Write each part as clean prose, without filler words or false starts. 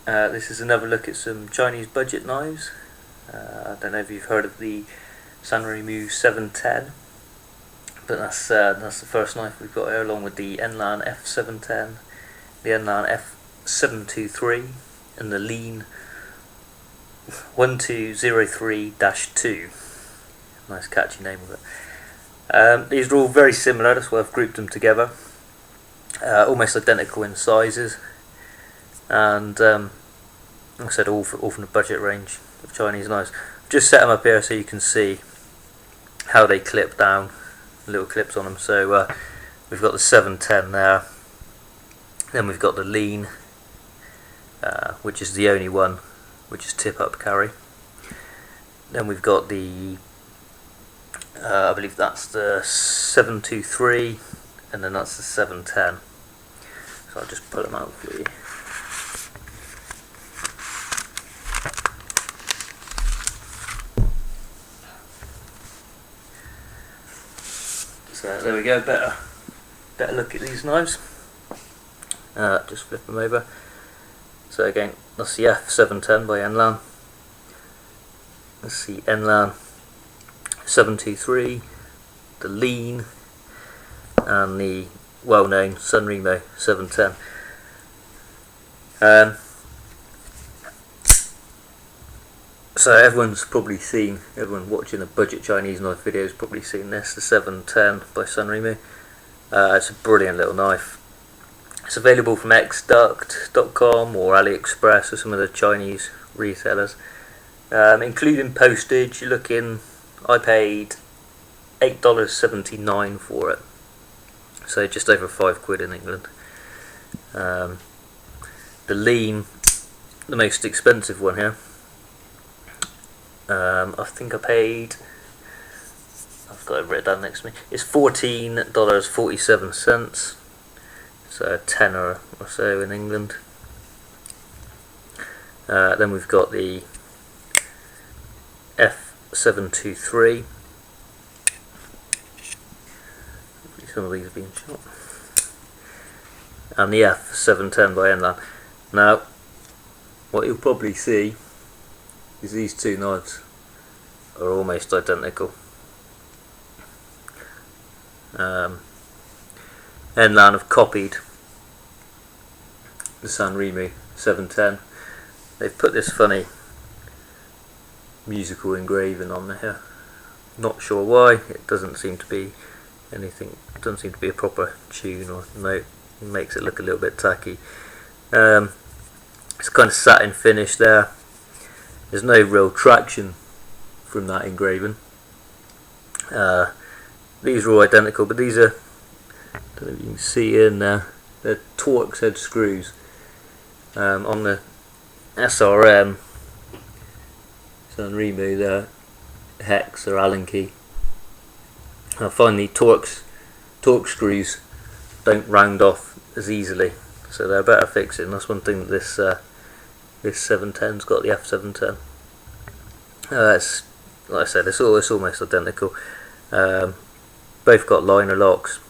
This is another look at some Chinese budget knives. I don't know if you've heard of the SRM710, but that's the first knife we've got here, along with the Enlan F710, the Enlan F723, and the Leen 1203-2. Nice catchy name of it. These are all very similar, that's why I've grouped them together. Almost identical in sizes, and like I said, all from the budget range of Chinese knives. I've just set them up here so you can see how they clip down, little clips on them. So we've got the 710 there, then we've got the Leen, which is the only one which is tip up carry. Then we've got the I believe that's the 723, and then that's the 710. So I'll just pull them out for you. So there we go, better look at these knives. Just flip them over. So again, that's the F710 by Enlan. That's the Enlan 723, the Leen, and the well-known SRM710. So everyone watching a budget Chinese knife video has probably seen this, the 710 by SRM. It's a brilliant little knife. It's available from xduct.com or AliExpress or some of the Chinese resellers. Including postage, you're looking, I paid $8.79 for it, so just over £5 in England. The Leen, the most expensive one here, I think I paid, I've got it written down next to me, it's $14.47, so a tenner or so in England. Then we've got the F723. Some of these are being shot. And the F710 by Enlan. Now, what you'll probably see is these two knives are almost identical. Enlan have copied the SRM710. They've put this funny musical engraving on there. Not sure why. It doesn't seem to be anything. It doesn't seem to be a proper tune or note. It makes it look a little bit tacky. It's kind of satin finish there. There's no real traction from that engraving. These are all identical, but these are, I don't know if you can see in there, they're torx head screws. On the SRM, the hex or Allen key. I find the torx screws don't round off as easily, so they're better fixing. That's one thing that this 710's got, the F710. It's, like I said, it's almost identical. Both got liner locks.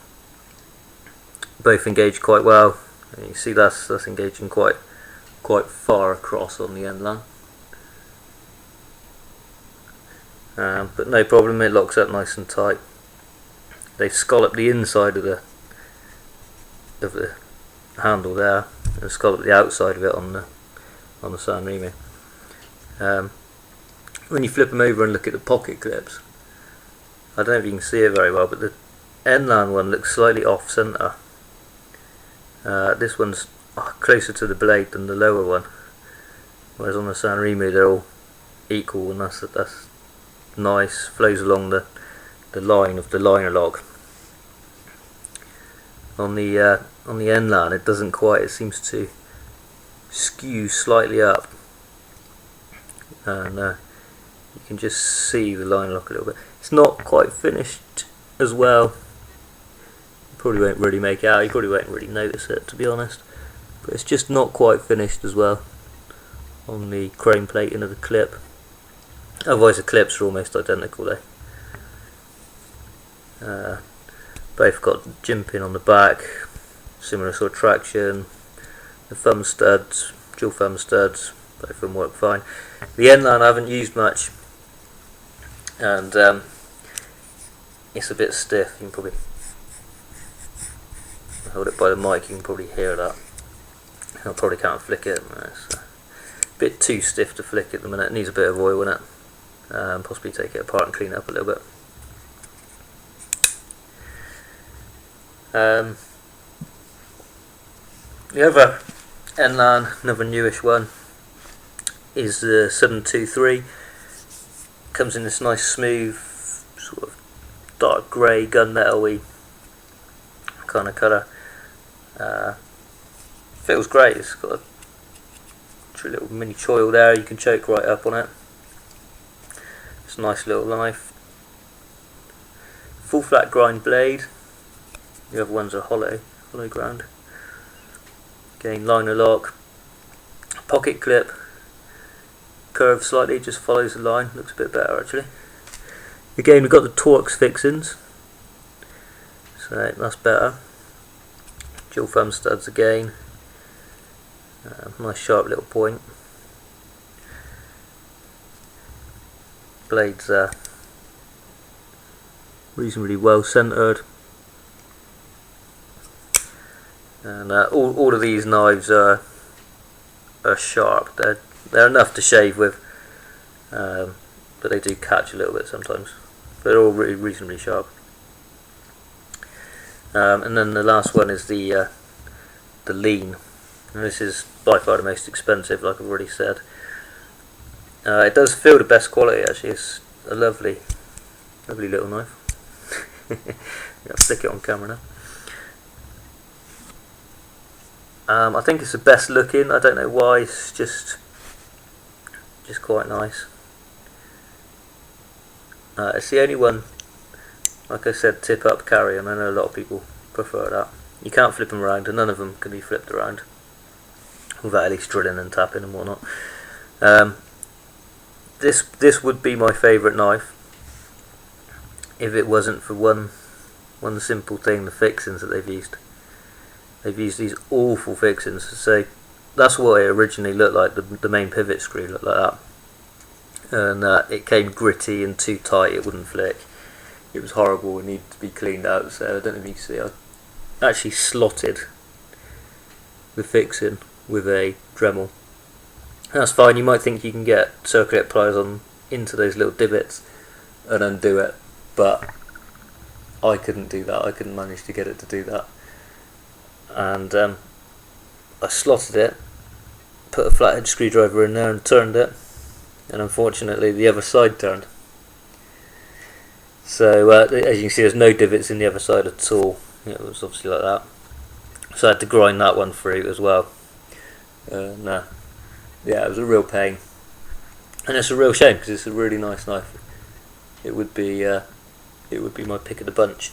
Both engage quite well. And you see that's engaging quite far across on the Enlan. But no problem, it locks up nice and tight. They've scalloped the inside of the handle there, and scalloped the outside of it on the SRM. When you flip them over and look at the pocket clips, I don't know if you can see it very well, but the Enlan one looks slightly off centre. This one's closer to the blade than the lower one, whereas on the SRM they're all equal, and that's nice, flows along the line of the liner lock. On the Enlan it doesn't quite, it seems to skew slightly up, and you can just see the liner lock a little bit. It's not quite finished as well. You probably won't really make it out, you probably won't really notice it, to be honest, but it's just not quite finished as well on the chrome plating of the clip. Otherwise the clips are almost identical though. Both got jimping on the back, similar sort of traction. The thumb studs dual thumb studs, both of them work fine. The Enlan I haven't used much, and it's a bit stiff. You can probably hold it by the mic, you can probably hear that. I probably can't flick it. It's a bit too stiff to flick at the minute. It needs a bit of oil in it. Possibly take it apart and clean it up a little bit. The other Enlan, another newish one, is the 723. Comes in this nice smooth sort of dark grey gunmetal-y kind of colour. Feels great. It's got a true little mini choil there. You can choke right up on it. It's a nice little knife. Full flat grind blade. The other ones are hollow ground. Again, liner lock. Pocket clip. Curved slightly, just follows the line. Looks a bit better actually. Again, we've got the torx fixings, so that's better. Dual thumb studs again. Nice sharp little point. Blades are reasonably well centered, and all of these knives are sharp. They're enough to shave with, but they do catch a little bit sometimes. They're all really reasonably sharp. And then the last one is the Leen, and this is by far the most expensive, like I've already said. It does feel the best quality actually. It's a lovely little knife. I'll stick it on camera now. I think it's the best looking. I don't know why. It's just quite nice. It's the only one, like I said, tip up carry, and I know a lot of people prefer that. You can't flip them around, and none of them can be flipped around without at least drilling and tapping and whatnot. This would be my favourite knife if it wasn't for one simple thing: the fixings that they've used. They've used these awful fixings. So that's what it originally looked like. The main pivot screw looked like that, and it came gritty and too tight. It wouldn't flick. It was horrible. It needed to be cleaned out. So I don't know if you can see. I actually slotted the fixing with a Dremel. That's fine. You might think you can get circular pliers on into those little divots and undo it, but I couldn't do that. I couldn't manage to get it to do that. And I slotted it, put a flathead screwdriver in there and turned it, and unfortunately the other side turned. So as you can see, there's no divots in the other side at all. It was obviously like that. So I had to grind that one through as well. And yeah, it was a real pain, and it's a real shame because it's a really nice knife. It would be my pick of the bunch.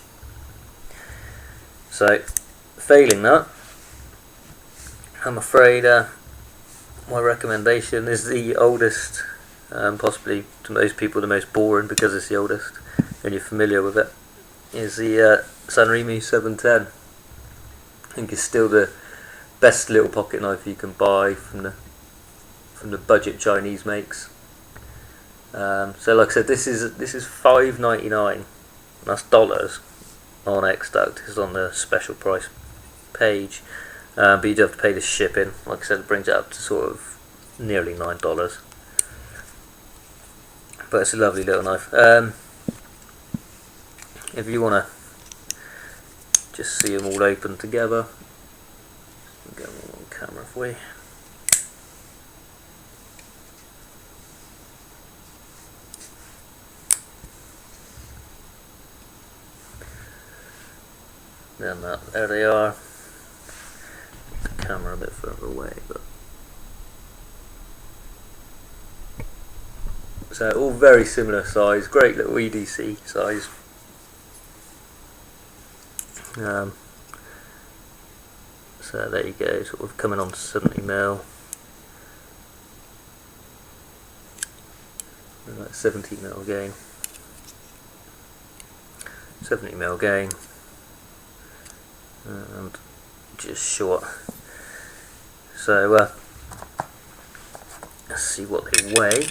So, failing that, I'm afraid my recommendation is the oldest, possibly to most people the most boring because it's the oldest and you're familiar with it, is the SRM710. I think it's still the best little pocket knife you can buy from the budget Chinese makes. So like I said, this is $5.99. That's dollars on Xduct. It's on the special price page, but you do have to pay the shipping. Like I said, it brings it up to sort of nearly $9. But it's a lovely little knife. If you want to just see them all open together, get them on camera for you. Then there they are. The camera a bit further away, but so all very similar size. Great little EDC size. So there you go, sort of coming on to 70mm. Like 70mm again. 70mm again. And just short. So Let's see what they weigh.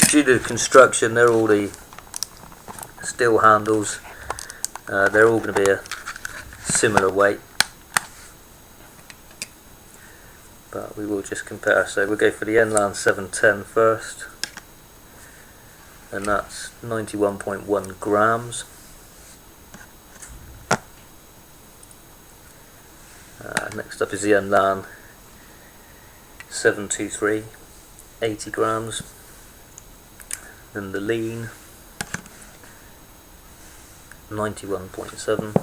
Due to the construction, they're all the steel handles. They're all going to be a similar weight, but we will just compare. So we'll go for the Enlan 710 first, and that's 91.1 grams. Next up is the Enlan 723, 80 grams. Then the Leen 91.7,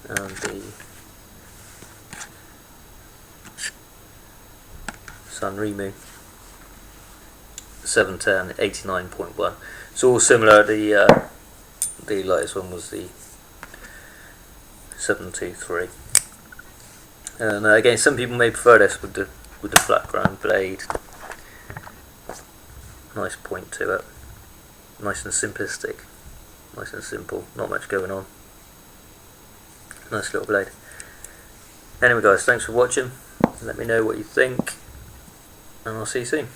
and the SRM710 89.1. It's all similar. The lightest one was the 723, and again, some people may prefer this with the flat ground blade. Nice point to it, nice and simplistic, nice and simple, not much going on. Nice little blade. Anyway guys, thanks for watching. Let me know what you think, and I'll see you soon.